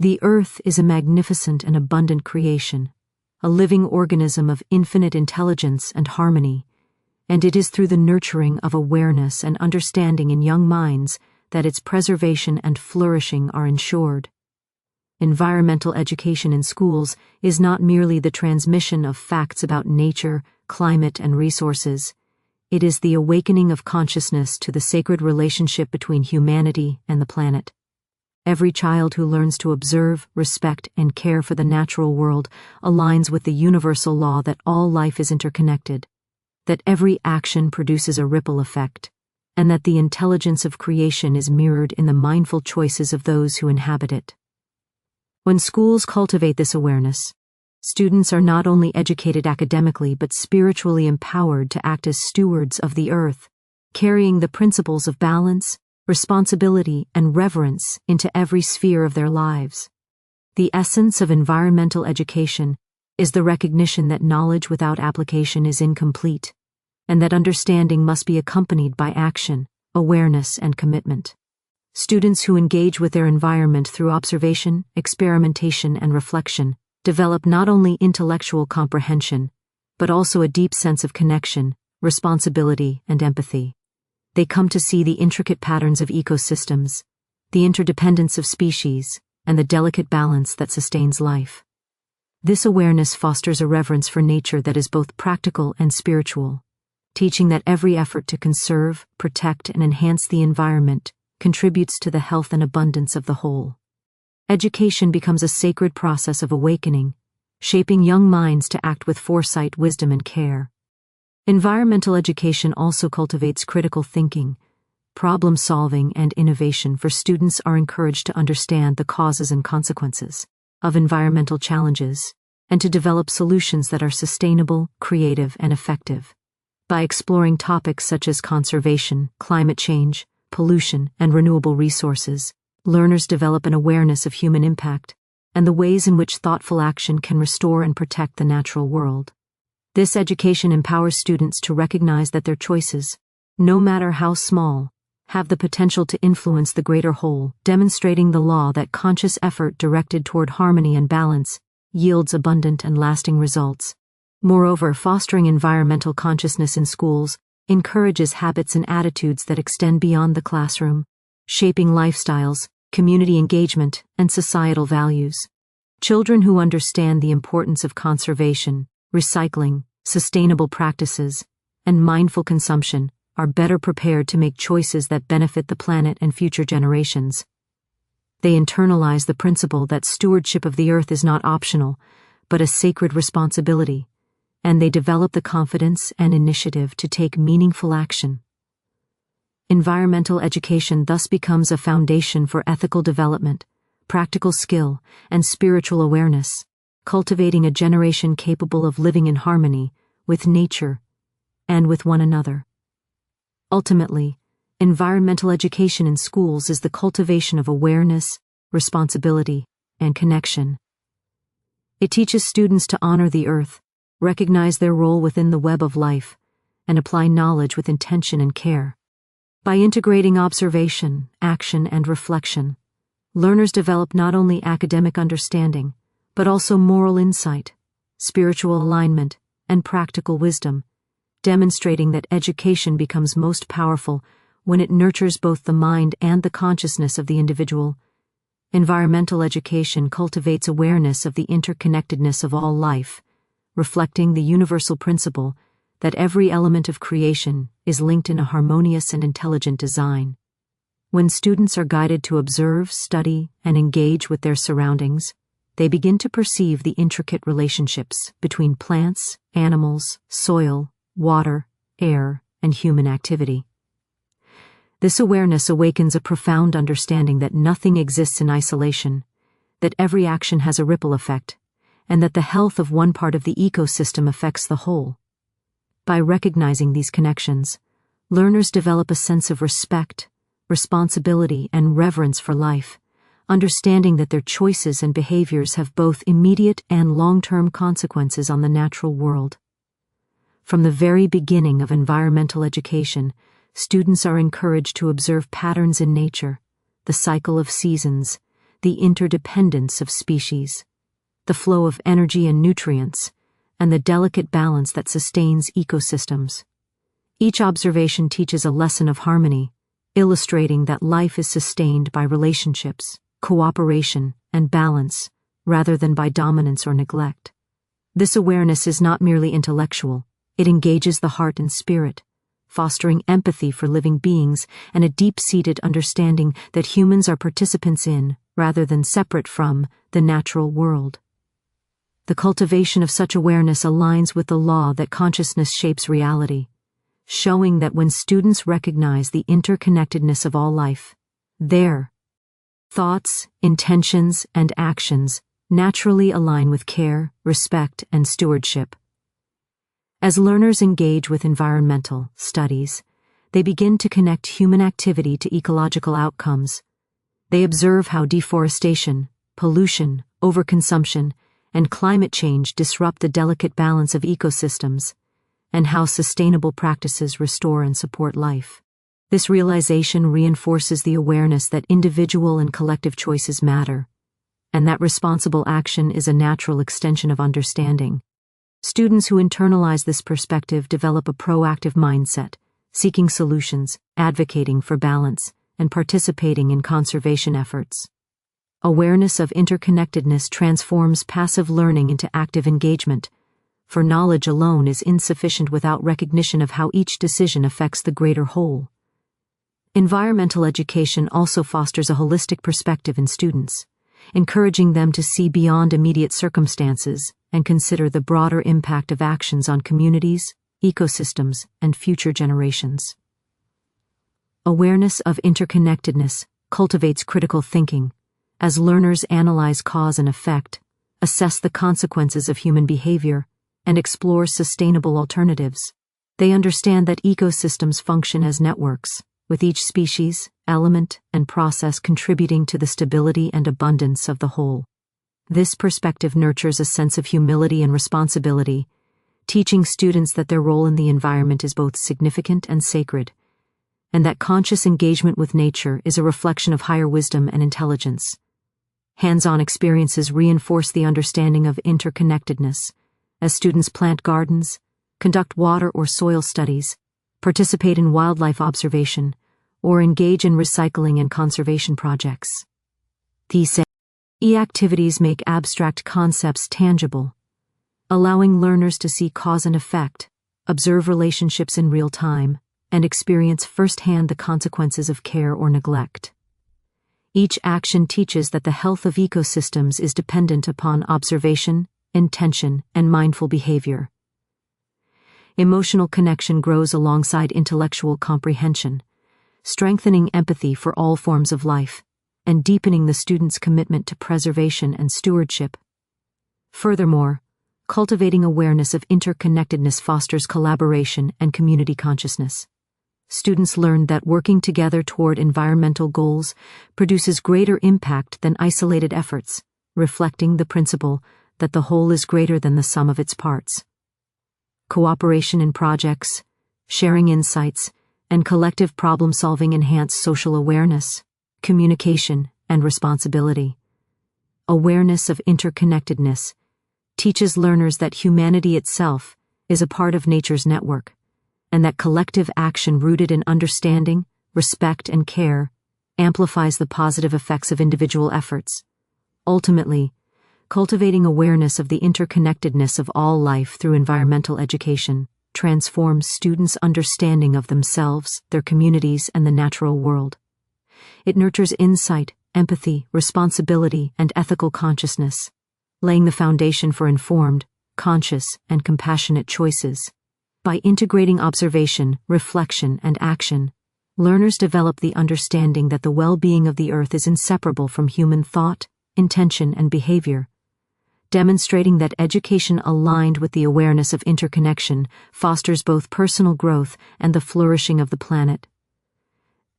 The earth is a magnificent and abundant creation, a living organism of infinite intelligence and harmony, and it is through the nurturing of awareness and understanding in young minds that its preservation and flourishing are ensured. Environmental education in schools is not merely the transmission of facts about nature, climate, and resources. It is the awakening of consciousness to the sacred relationship between humanity and the planet. Every child who learns to observe, respect, and care for the natural world aligns with the universal law that all life is interconnected, that every action produces a ripple effect, and that the intelligence of creation is mirrored in the mindful choices of those who inhabit it. When schools cultivate this awareness, students are not only educated academically but spiritually empowered to act as stewards of the earth, carrying the principles of balance, responsibility, and reverence into every sphere of their lives. The essence of environmental education is the recognition that knowledge without application is incomplete, and that understanding must be accompanied by action, awareness, and commitment. Students who engage with their environment through observation, experimentation, and reflection develop not only intellectual comprehension, but also a deep sense of connection, responsibility, and empathy. They come to see the intricate patterns of ecosystems, the interdependence of species, and the delicate balance that sustains life. This awareness fosters a reverence for nature that is both practical and spiritual, teaching that every effort to conserve, protect, and enhance the environment contributes to the health and abundance of the whole. Education becomes a sacred process of awakening, shaping young minds to act with foresight, wisdom, and care. Environmental education also cultivates critical thinking, problem-solving, and innovation, for students are encouraged to understand the causes and consequences of environmental challenges and to develop solutions that are sustainable, creative, and effective. By exploring topics such as conservation, climate change, pollution, and renewable resources, learners develop an awareness of human impact and the ways in which thoughtful action can restore and protect the natural world. This education empowers students to recognize that their choices, no matter how small, have the potential to influence the greater whole, demonstrating the law that conscious effort directed toward harmony and balance yields abundant and lasting results. Moreover, fostering environmental consciousness in schools encourages habits and attitudes that extend beyond the classroom, shaping lifestyles, community engagement, and societal values. Children who understand the importance of conservation, recycling, sustainable practices, and mindful consumption are better prepared to make choices that benefit the planet and future generations. They internalize the principle that stewardship of the earth is not optional, but a sacred responsibility, and they develop the confidence and initiative to take meaningful action. Environmental education thus becomes a foundation for ethical development, practical skill, and spiritual awareness, cultivating a generation capable of living in harmony with nature and with one another. Ultimately, environmental education in schools is the cultivation of awareness, responsibility, and connection. It teaches students to honor the earth, recognize their role within the web of life, and apply knowledge with intention and care. By integrating observation, action, and reflection, learners develop not only academic understanding, but also moral insight, spiritual alignment, and practical wisdom, demonstrating that education becomes most powerful when it nurtures both the mind and the consciousness of the individual. Environmental education cultivates awareness of the interconnectedness of all life, reflecting the universal principle that every element of creation is linked in a harmonious and intelligent design. When students are guided to observe, study, and engage with their surroundings, they begin to perceive the intricate relationships between plants, animals, soil, water, air, and human activity. This awareness awakens a profound understanding that nothing exists in isolation, that every action has a ripple effect, and that the health of one part of the ecosystem affects the whole. By recognizing these connections, learners develop a sense of respect, responsibility, and reverence for life, understanding that their choices and behaviors have both immediate and long-term consequences on the natural world. From the very beginning of environmental education, students are encouraged to observe patterns in nature, the cycle of seasons, the interdependence of species, the flow of energy and nutrients, and the delicate balance that sustains ecosystems. Each observation teaches a lesson of harmony, illustrating that life is sustained by relationships, cooperation, and balance, rather than by dominance or neglect. This awareness is not merely intellectual, it engages the heart and spirit, fostering empathy for living beings and a deep-seated understanding that humans are participants in, rather than separate from, the natural world. The cultivation of such awareness aligns with the law that consciousness shapes reality, showing that when students recognize the interconnectedness of all life, their thoughts, intentions, and actions naturally align with care, respect, and stewardship. As learners engage with environmental studies, they begin to connect human activity to ecological outcomes. They observe how deforestation, pollution, overconsumption, and climate change disrupt the delicate balance of ecosystems, and how sustainable practices restore and support life. This realization reinforces the awareness that individual and collective choices matter, and that responsible action is a natural extension of understanding. Students who internalize this perspective develop a proactive mindset, seeking solutions, advocating for balance, and participating in conservation efforts. Awareness of interconnectedness transforms passive learning into active engagement, for knowledge alone is insufficient without recognition of how each decision affects the greater whole. Environmental education also fosters a holistic perspective in students, encouraging them to see beyond immediate circumstances and consider the broader impact of actions on communities, ecosystems, and future generations. Awareness of interconnectedness cultivates critical thinking, as learners analyze cause and effect, assess the consequences of human behavior, and explore sustainable alternatives. They understand that ecosystems function as networks, with each species, element, and process contributing to the stability and abundance of the whole. This perspective nurtures a sense of humility and responsibility, teaching students that their role in the environment is both significant and sacred, and that conscious engagement with nature is a reflection of higher wisdom and intelligence. Hands-on experiences reinforce the understanding of interconnectedness, as students plant gardens, conduct water or soil studies, participate in wildlife observation, or engage in recycling and conservation projects. These activities make abstract concepts tangible, allowing learners to see cause and effect, observe relationships in real time, and experience firsthand the consequences of care or neglect. Each action teaches that the health of ecosystems is dependent upon observation, intention, and mindful behavior. Emotional connection grows alongside intellectual comprehension, strengthening empathy for all forms of life, and deepening the student's commitment to preservation and stewardship. Furthermore, cultivating awareness of interconnectedness fosters collaboration and community consciousness. Students learn that working together toward environmental goals produces greater impact than isolated efforts, reflecting the principle that the whole is greater than the sum of its parts. Cooperation in projects, sharing insights, and collective problem-solving enhance social awareness, communication, and responsibility. Awareness of interconnectedness teaches learners that humanity itself is a part of nature's network, and that collective action rooted in understanding, respect, and care amplifies the positive effects of individual efforts. Ultimately, cultivating awareness of the interconnectedness of all life through environmental education transforms students' understanding of themselves, their communities, and the natural world. It nurtures insight, empathy, responsibility, and ethical consciousness, laying the foundation for informed, conscious, and compassionate choices. By integrating observation, reflection, and action, learners develop the understanding that the well-being of the earth is inseparable from human thought, intention, and behavior, demonstrating that education aligned with the awareness of interconnection fosters both personal growth and the flourishing of the planet.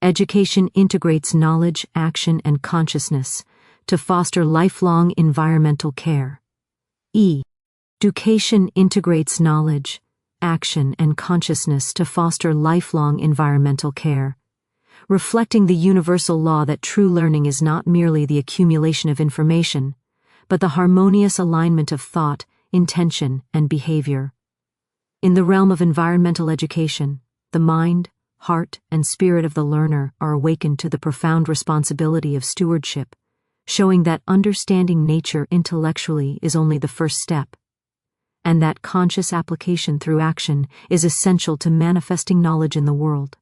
Education integrates knowledge, action, and consciousness to foster lifelong environmental care. Education integrates knowledge, action, and consciousness to foster lifelong environmental care, reflecting the universal law that true learning is not merely the accumulation of information, but the harmonious alignment of thought, intention, and behavior. In the realm of environmental education, the mind, heart, and spirit of the learner are awakened to the profound responsibility of stewardship, showing that understanding nature intellectually is only the first step, and that conscious application through action is essential to manifesting knowledge in the world.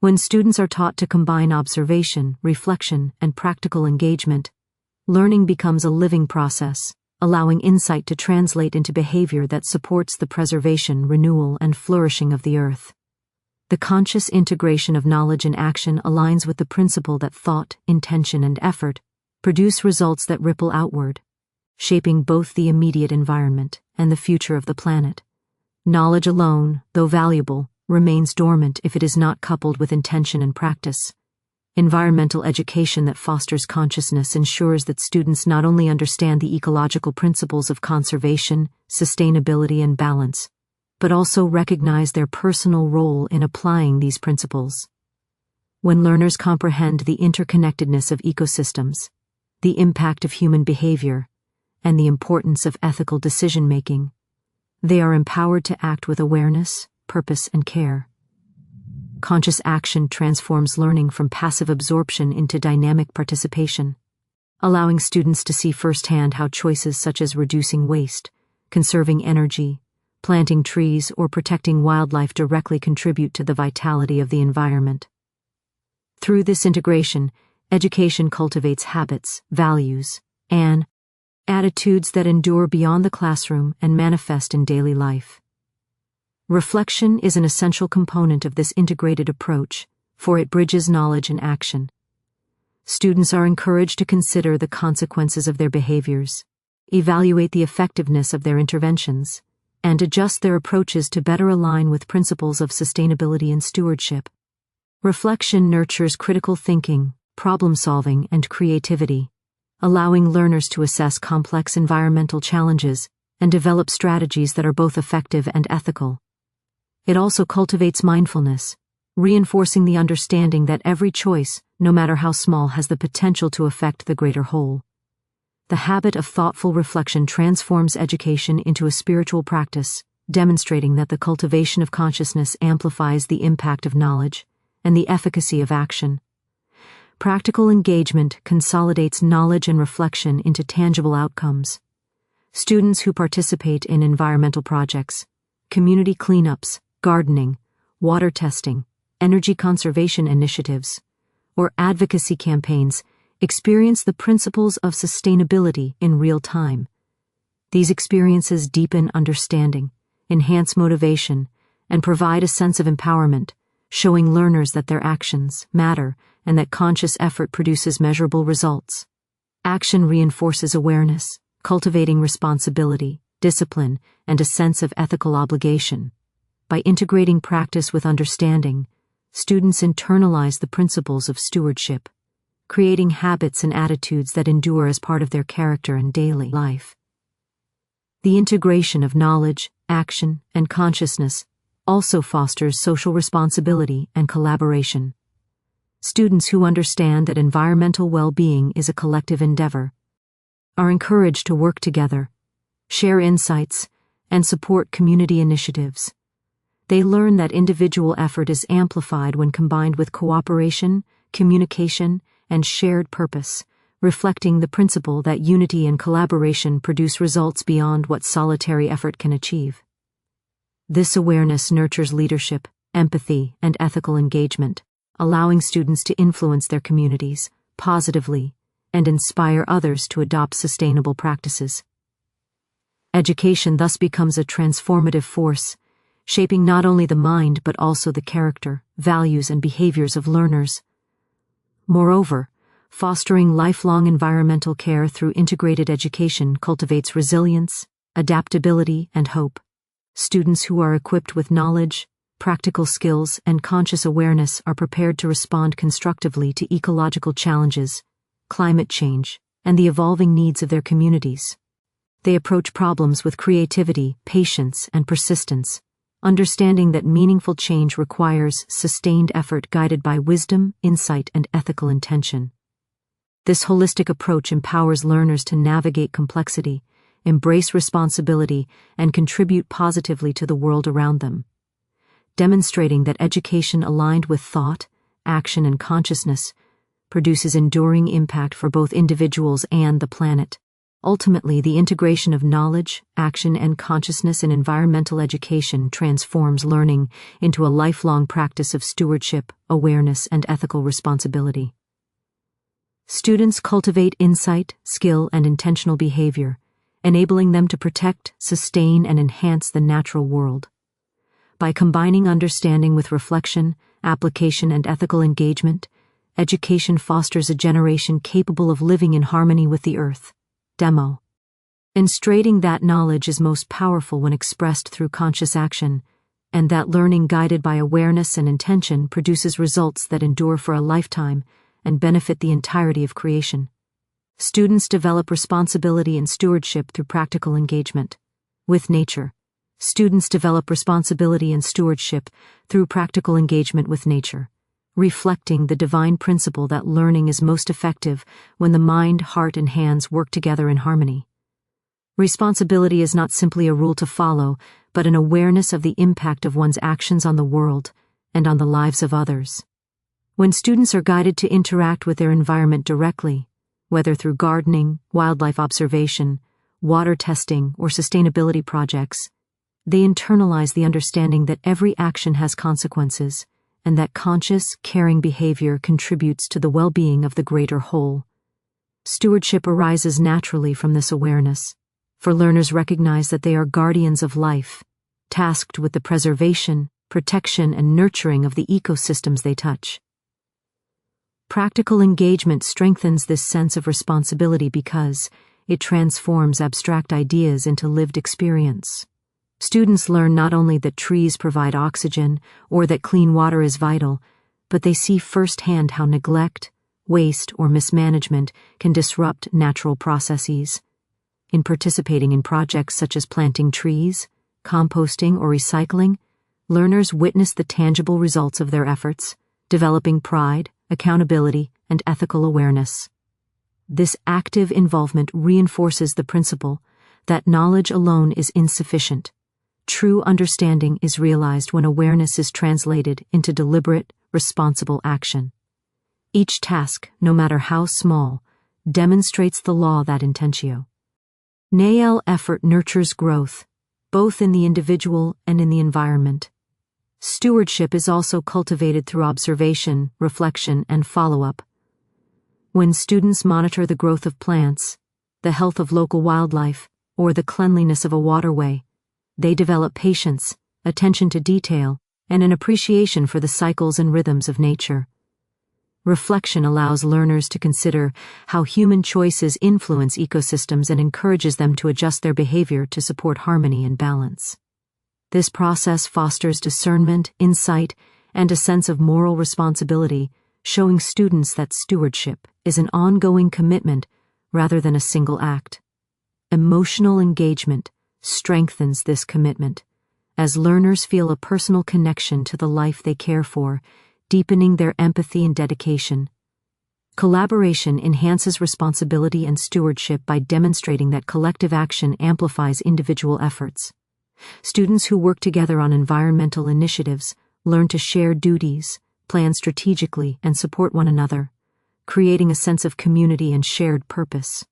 When students are taught to combine observation, reflection, and practical engagement, learning becomes a living process, allowing insight to translate into behavior that supports the preservation, renewal, and flourishing of the earth. The conscious integration of knowledge and action aligns with the principle that thought, intention, and effort produce results that ripple outward, shaping both the immediate environment and the future of the planet. Knowledge alone, though valuable, remains dormant if it is not coupled with intention and practice. Environmental education that fosters consciousness ensures that students not only understand the ecological principles of conservation, sustainability, and balance, but also recognize their personal role in applying these principles. When learners comprehend the interconnectedness of ecosystems, the impact of human behavior, and the importance of ethical decision-making, they are empowered to act with awareness, purpose, and care. Conscious action transforms learning from passive absorption into dynamic participation, allowing students to see firsthand how choices such as reducing waste, conserving energy, planting trees, or protecting wildlife directly contribute to the vitality of the environment. Through this integration, education cultivates habits, values, and attitudes that endure beyond the classroom and manifest in daily life. Reflection is an essential component of this integrated approach, for it bridges knowledge and action. Students are encouraged to consider the consequences of their behaviors, evaluate the effectiveness of their interventions, and adjust their approaches to better align with principles of sustainability and stewardship. Reflection nurtures critical thinking, problem-solving, and creativity, allowing learners to assess complex environmental challenges and develop strategies that are both effective and ethical. It also cultivates mindfulness, reinforcing the understanding that every choice, no matter how small, has the potential to affect the greater whole. The habit of thoughtful reflection transforms education into a spiritual practice, demonstrating that the cultivation of consciousness amplifies the impact of knowledge and the efficacy of action. Practical engagement consolidates knowledge and reflection into tangible outcomes. Students who participate in environmental projects, community cleanups, gardening, water testing, energy conservation initiatives, or advocacy campaigns experience the principles of sustainability in real time. These experiences deepen understanding, enhance motivation, and provide a sense of empowerment, showing learners that their actions matter and that conscious effort produces measurable results. Action reinforces awareness, cultivating responsibility, discipline, and a sense of ethical obligation. By integrating practice with understanding, students internalize the principles of stewardship, creating habits and attitudes that endure as part of their character and daily life. The integration of knowledge, action, and consciousness also fosters social responsibility and collaboration. Students who understand that environmental well-being is a collective endeavor are encouraged to work together, share insights, and support community initiatives. They learn that individual effort is amplified when combined with cooperation, communication, and shared purpose, reflecting the principle that unity and collaboration produce results beyond what solitary effort can achieve. This awareness nurtures leadership, empathy, and ethical engagement, allowing students to influence their communities positively and inspire others to adopt sustainable practices. Education thus becomes a transformative force, shaping not only the mind but also the character, values, and behaviors of learners. Moreover, fostering lifelong environmental care through integrated education cultivates resilience, adaptability, and hope. Students who are equipped with knowledge, practical skills, and conscious awareness are prepared to respond constructively to ecological challenges, climate change, and the evolving needs of their communities. They approach problems with creativity, patience, and persistence, understanding that meaningful change requires sustained effort guided by wisdom, insight, and ethical intention. This holistic approach empowers learners to navigate complexity, embrace responsibility, and contribute positively to the world around them, demonstrating that education aligned with thought, action, and consciousness produces enduring impact for both individuals and the planet. Ultimately, the integration of knowledge, action, and consciousness in environmental education transforms learning into a lifelong practice of stewardship, awareness, and ethical responsibility. Students cultivate insight, skill, and intentional behavior, enabling them to protect, sustain, and enhance the natural world. By combining understanding with reflection, application, and ethical engagement, education fosters a generation capable of living in harmony with the earth. Demo. Illustrating that knowledge is most powerful when expressed through conscious action, and that learning guided by awareness and intention produces results that endure for a lifetime and benefit the entirety of creation. Students develop responsibility and stewardship through practical engagement with nature. Students develop responsibility and stewardship through practical engagement with nature, reflecting the divine principle that learning is most effective when the mind, heart, and hands work together in harmony. Responsibility is not simply a rule to follow, but an awareness of the impact of one's actions on the world and on the lives of others. When students are guided to interact with their environment directly, whether through gardening, wildlife observation, water testing, or sustainability projects, they internalize the understanding that every action has consequences, and that conscious, caring behavior contributes to the well-being of the greater whole. Stewardship arises naturally from this awareness, for learners recognize that they are guardians of life, tasked with the preservation, protection, and nurturing of the ecosystems they touch. Practical engagement strengthens this sense of responsibility because it transforms abstract ideas into lived experience. Students learn not only that trees provide oxygen or that clean water is vital, but they see firsthand how neglect, waste, or mismanagement can disrupt natural processes. In participating in projects such as planting trees, composting, or recycling, learners witness the tangible results of their efforts, developing pride, accountability, and ethical awareness. This active involvement reinforces the principle that knowledge alone is insufficient. True understanding is realized when awareness is translated into deliberate, responsible action. Each task, no matter how small, demonstrates the law that intentio nihil effort nurtures growth, both in the individual and in the environment. Stewardship is also cultivated through observation, reflection, and follow-up. When students monitor the growth of plants, the health of local wildlife, or the cleanliness of a waterway, they develop patience, attention to detail, and an appreciation for the cycles and rhythms of nature. Reflection allows learners to consider how human choices influence ecosystems and encourages them to adjust their behavior to support harmony and balance. This process fosters discernment, insight, and a sense of moral responsibility, showing students that stewardship is an ongoing commitment rather than a single act. Emotional engagement strengthens this commitment, as learners feel a personal connection to the life they care for, deepening their empathy and dedication. Collaboration enhances responsibility and stewardship by demonstrating that collective action amplifies individual efforts. Students who work together on environmental initiatives learn to share duties, plan strategically, and support one another, creating a sense of community and shared purpose.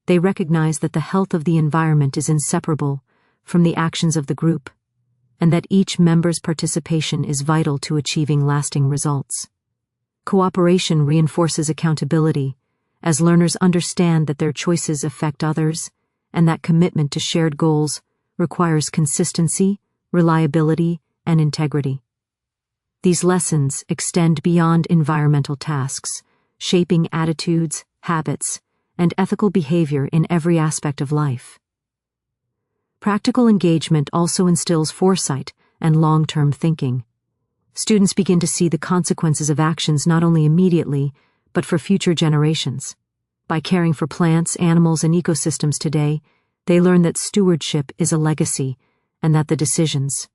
They recognize that the health of the environment is inseparable from the actions of the group, and that each member's participation is vital to achieving lasting results. Cooperation reinforces accountability, as learners understand that their choices affect others, and that commitment to shared goals requires consistency, reliability, and integrity. These lessons extend beyond environmental tasks, shaping attitudes, habits, and ethical behavior in every aspect of life. Practical engagement also instills foresight and long-term thinking. Students begin to see the consequences of actions not only immediately, but for future generations. By caring for plants, animals, and ecosystems today, they learn that stewardship is a legacy and that the decisions,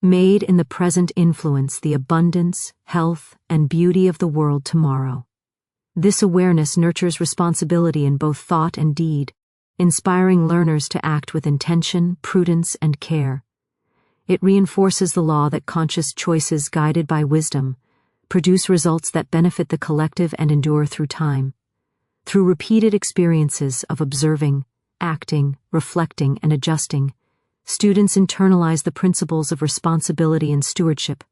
made in the present influence the abundance, health, and beauty of the world tomorrow. This awareness nurtures responsibility in both thought and deed, inspiring learners to act with intention, prudence, and care. It reinforces the law that conscious choices guided by wisdom produce results that benefit the collective and endure through time. Through repeated experiences of observing, acting, reflecting, and adjusting, students internalize the principles of responsibility and stewardship,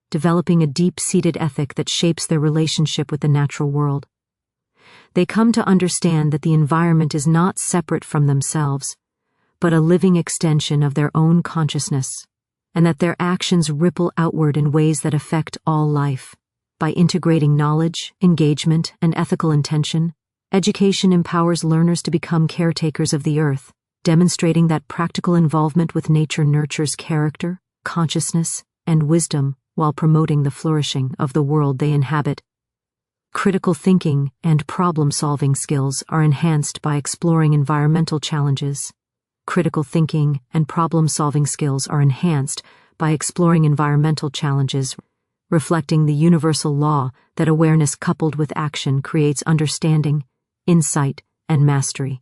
developing a deep-seated ethic that shapes their relationship with the natural world. They come to understand that the environment is not separate from themselves, but a living extension of their own consciousness, and that their actions ripple outward in ways that affect all life. By integrating knowledge, engagement, and ethical intention, education empowers learners to become caretakers of the earth, demonstrating that practical involvement with nature nurtures character, consciousness, and wisdom while promoting the flourishing of the world they inhabit. Critical thinking and problem-solving skills are enhanced by exploring environmental challenges. Critical thinking and problem-solving skills are enhanced by exploring environmental challenges, reflecting the universal law that awareness coupled with action creates understanding, insight, and mastery.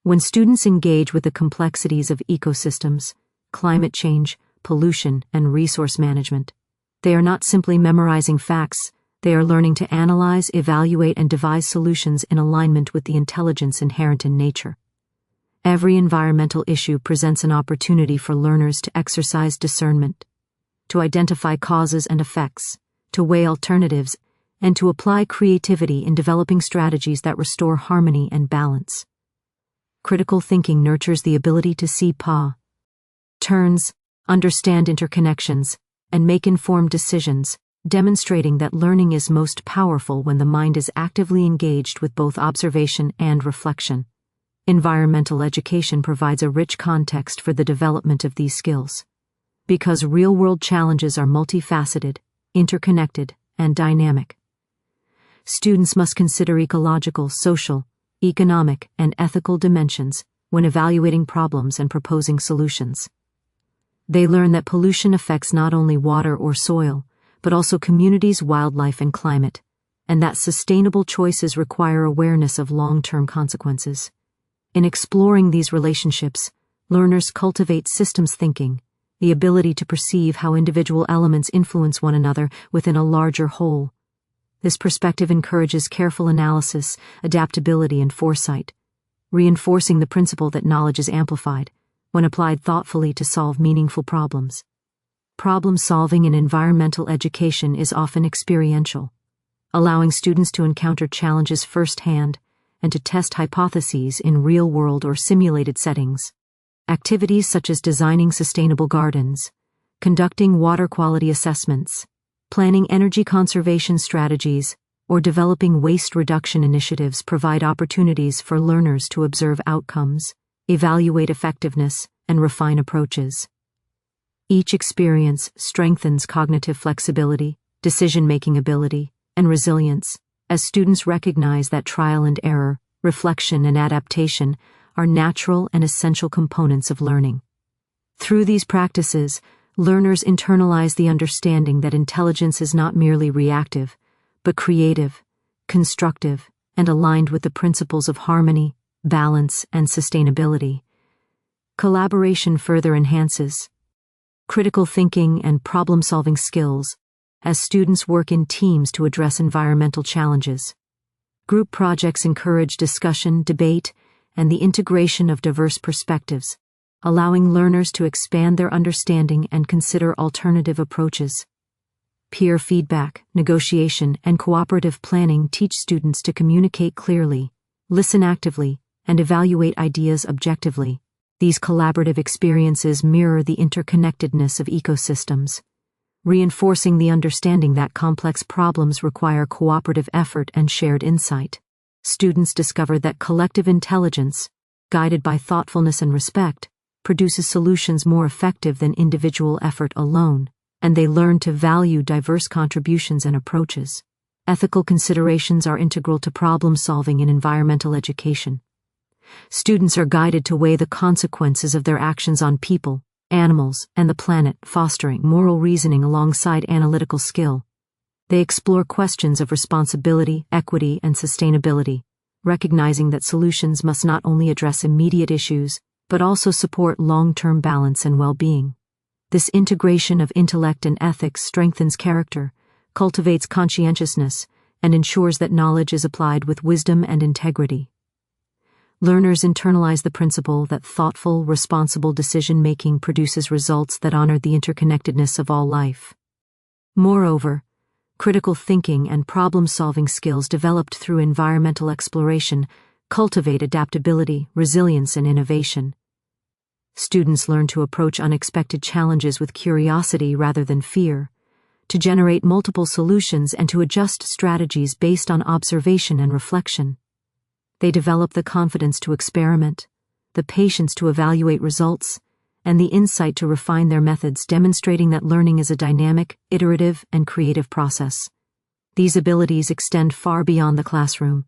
When students engage with the complexities of ecosystems, climate change, pollution, and resource management, they are not simply memorizing facts, they are learning to analyze, evaluate, and devise solutions in alignment with the intelligence inherent in nature. Every environmental issue presents an opportunity for learners to exercise discernment, to identify causes and effects, to weigh alternatives, and to apply creativity in developing strategies that restore harmony and balance. Critical thinking nurtures the ability to see patterns, understand interconnections, and make informed decisions, demonstrating that learning is most powerful when the mind is actively engaged with both observation and reflection. Environmental education provides a rich context for the development of these skills. Because real-world challenges are multifaceted, interconnected, and dynamic. Students must consider ecological, social, economic, and ethical dimensions when evaluating problems and proposing solutions. They learn that pollution affects not only water or soil, but also communities, wildlife, and climate, and that sustainable choices require awareness of long-term consequences. In exploring these relationships, learners cultivate systems thinking, the ability to perceive how individual elements influence one another within a larger whole. This perspective encourages careful analysis, adaptability, and foresight, reinforcing the principle that knowledge is amplified when applied thoughtfully to solve meaningful problems. Problem-solving in environmental education is often experiential, allowing students to encounter challenges firsthand and to test hypotheses in real-world or simulated settings. Activities such as designing sustainable gardens, conducting water quality assessments, planning energy conservation strategies, or developing waste reduction initiatives provide opportunities for learners to observe outcomes, evaluate effectiveness, and refine approaches. Each experience strengthens cognitive flexibility, decision-making ability, and resilience as students recognize that trial and error, reflection, and adaptation are natural and essential components of learning. Through these practices, learners internalize the understanding that intelligence is not merely reactive, but creative, constructive, and aligned with the principles of harmony, balance, and sustainability. Collaboration further enhances critical thinking and problem-solving skills as students work in teams to address environmental challenges. Group projects encourage discussion, debate, and the integration of diverse perspectives, allowing learners to expand their understanding and consider alternative approaches. Peer feedback, negotiation, and cooperative planning teach students to communicate clearly, listen actively, and evaluate ideas objectively. These collaborative experiences mirror the interconnectedness of ecosystems, reinforcing the understanding that complex problems require cooperative effort and shared insight. Students discover that collective intelligence, guided by thoughtfulness and respect, produces solutions more effective than individual effort alone, and they learn to value diverse contributions and approaches. Ethical considerations are integral to problem-solving in environmental education. Students are guided to weigh the consequences of their actions on people, animals, and the planet, fostering moral reasoning alongside analytical skill. They explore questions of responsibility, equity, and sustainability, recognizing that solutions must not only address immediate issues, but also support long-term balance and well-being. This integration of intellect and ethics strengthens character, cultivates conscientiousness, and ensures that knowledge is applied with wisdom and integrity. Learners internalize the principle that thoughtful, responsible decision-making produces results that honor the interconnectedness of all life. Moreover, critical thinking and problem-solving skills developed through environmental exploration cultivate adaptability, resilience, and innovation. Students learn to approach unexpected challenges with curiosity rather than fear, to generate multiple solutions and to adjust strategies based on observation and reflection. They develop the confidence to experiment, the patience to evaluate results, and the insight to refine their methods, demonstrating that learning is a dynamic, iterative, and creative process. These abilities extend far beyond the classroom,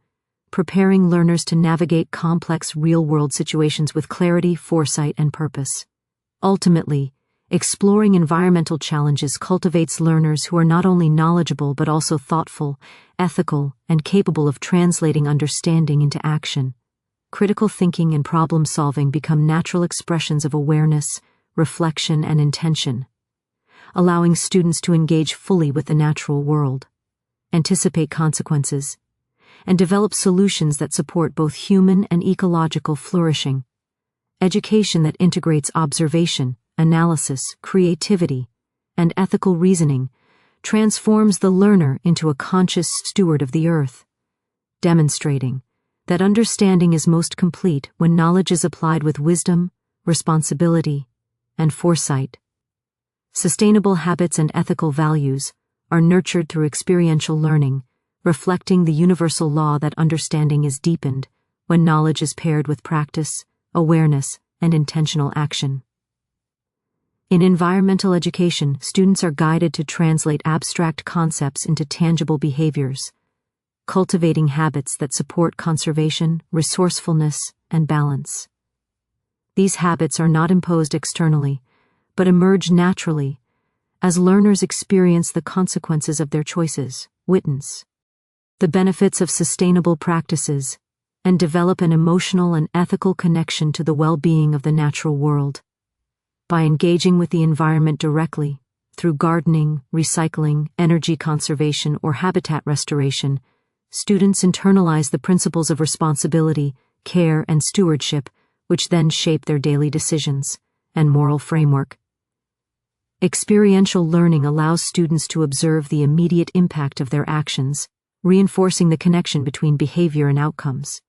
preparing learners to navigate complex real-world situations with clarity, foresight, and purpose. Ultimately, exploring environmental challenges cultivates learners who are not only knowledgeable but also thoughtful, ethical, and capable of translating understanding into action. Critical thinking and problem-solving become natural expressions of awareness, reflection, and intention, allowing students to engage fully with the natural world, anticipate consequences, and develop solutions that support both human and ecological flourishing. Education that integrates observation, analysis, creativity, and ethical reasoning transforms the learner into a conscious steward of the earth, demonstrating that understanding is most complete when knowledge is applied with wisdom, responsibility, and foresight. Sustainable habits and ethical values are nurtured through experiential learning, reflecting the universal law that understanding is deepened when knowledge is paired with practice, awareness, and intentional action. In environmental education, students are guided to translate abstract concepts into tangible behaviors, cultivating habits that support conservation, resourcefulness, and balance. These habits are not imposed externally, but emerge naturally as learners experience the consequences of their choices, witness the benefits of sustainable practices, and develop an emotional and ethical connection to the well-being of the natural world. By engaging with the environment directly, through gardening, recycling, energy conservation, or habitat restoration, students internalize the principles of responsibility, care, and stewardship, which then shape their daily decisions and moral framework. Experiential learning allows students to observe the immediate impact of their actions, reinforcing the connection between behavior and outcomes.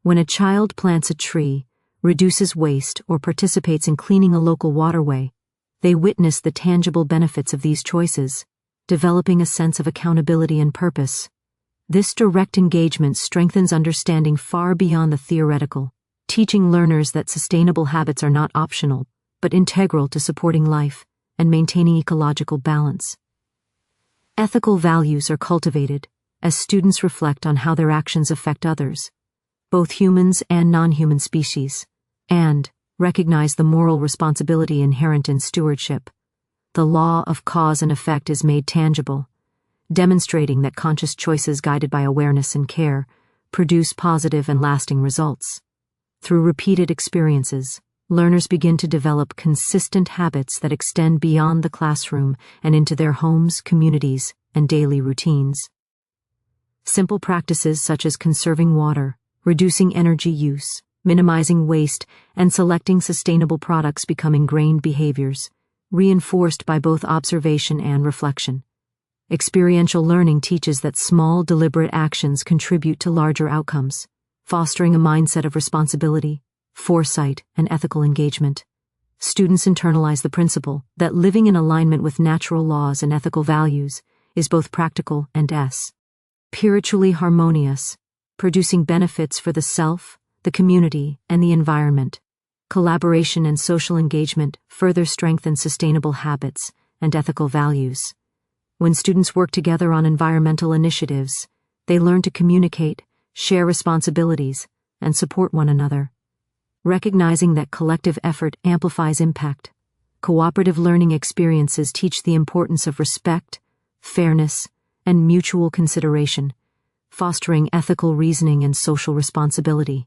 When a child plants a tree, reduces waste, or participates in cleaning a local waterway, they witness the tangible benefits of these choices, developing a sense of accountability and purpose. This direct engagement strengthens understanding far beyond the theoretical, teaching learners that sustainable habits are not optional, but integral to supporting life and maintaining ecological balance. Ethical values are cultivated as students reflect on how their actions affect others, both humans and non-human species, and recognize the moral responsibility inherent in stewardship. The law of cause and effect is made tangible, demonstrating that conscious choices guided by awareness and care produce positive and lasting results. Through repeated experiences, learners begin to develop consistent habits that extend beyond the classroom and into their homes, communities, and daily routines. Simple practices such as conserving water, reducing energy use, minimizing waste, and selecting sustainable products become ingrained behaviors, reinforced by both observation and reflection. Experiential learning teaches that small, deliberate actions contribute to larger outcomes, fostering a mindset of responsibility, foresight, and ethical engagement. Students internalize the principle that living in alignment with natural laws and ethical values is both practical and spiritually harmonious, producing benefits for the self, the community, and the environment. Collaboration and social engagement further strengthen sustainable habits and ethical values. When students work together on environmental initiatives, they learn to communicate, share responsibilities, and support one another, recognizing that collective effort amplifies impact. Cooperative learning experiences teach the importance of respect, fairness, and mutual consideration, fostering ethical reasoning and social responsibility.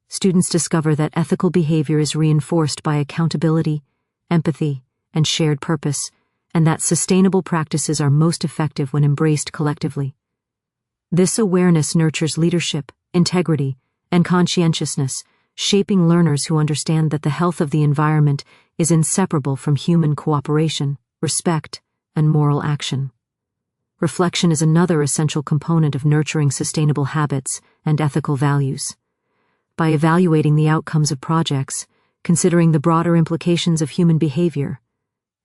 Students discover that ethical behavior is reinforced by accountability, empathy, and shared purpose, and that sustainable practices are most effective when embraced collectively. This awareness nurtures leadership, integrity, and conscientiousness, shaping learners who understand that the health of the environment is inseparable from human cooperation, respect, and moral action. Reflection is another essential component of nurturing sustainable habits and ethical values. By evaluating the outcomes of projects, considering the broader implications of human behavior,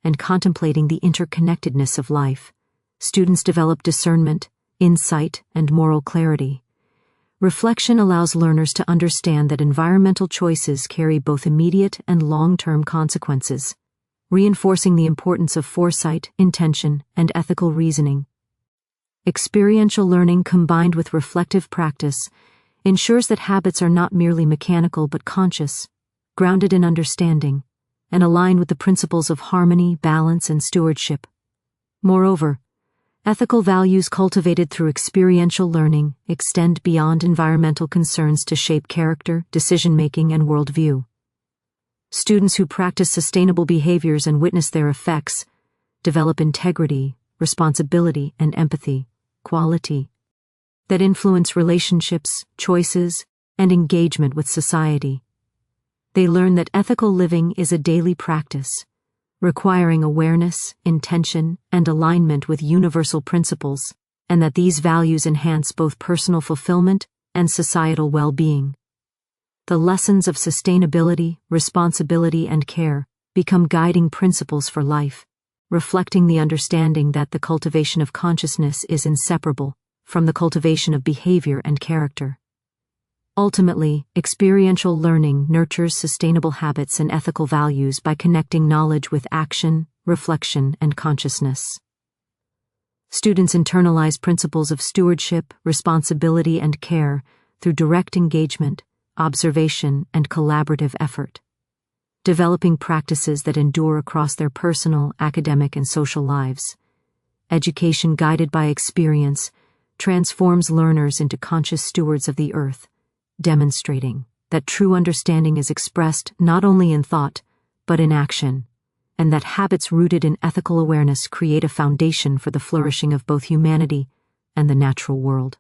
and contemplating the interconnectedness of life, students develop discernment, insight, and moral clarity. Reflection allows learners to understand that environmental choices carry both immediate and long-term consequences, reinforcing the importance of foresight, intention, and ethical reasoning. Experiential learning combined with reflective practice ensures that habits are not merely mechanical but conscious, grounded in understanding, and aligned with the principles of harmony, balance, and stewardship. Moreover, ethical values cultivated through experiential learning extend beyond environmental concerns to shape character, decision-making, and worldview. Students who practice sustainable behaviors and witness their effects develop integrity, responsibility, and empathy, quality that influence relationships, choices, and engagement with society. They learn that ethical living is a daily practice, requiring awareness, intention, and alignment with universal principles, and that these values enhance both personal fulfillment and societal well-being. The lessons of sustainability, responsibility, and care become guiding principles for life, reflecting the understanding that the cultivation of consciousness is inseparable from the cultivation of behavior and character. Ultimately, experiential learning nurtures sustainable habits and ethical values by connecting knowledge with action, reflection, and consciousness. Students internalize principles of stewardship, responsibility, and care through direct engagement, observation, and collaborative effort, developing practices that endure across their personal, academic, and social lives. Education guided by experience transforms learners into conscious stewards of the earth, demonstrating that true understanding is expressed not only in thought, but in action, and that habits rooted in ethical awareness create a foundation for the flourishing of both humanity and the natural world.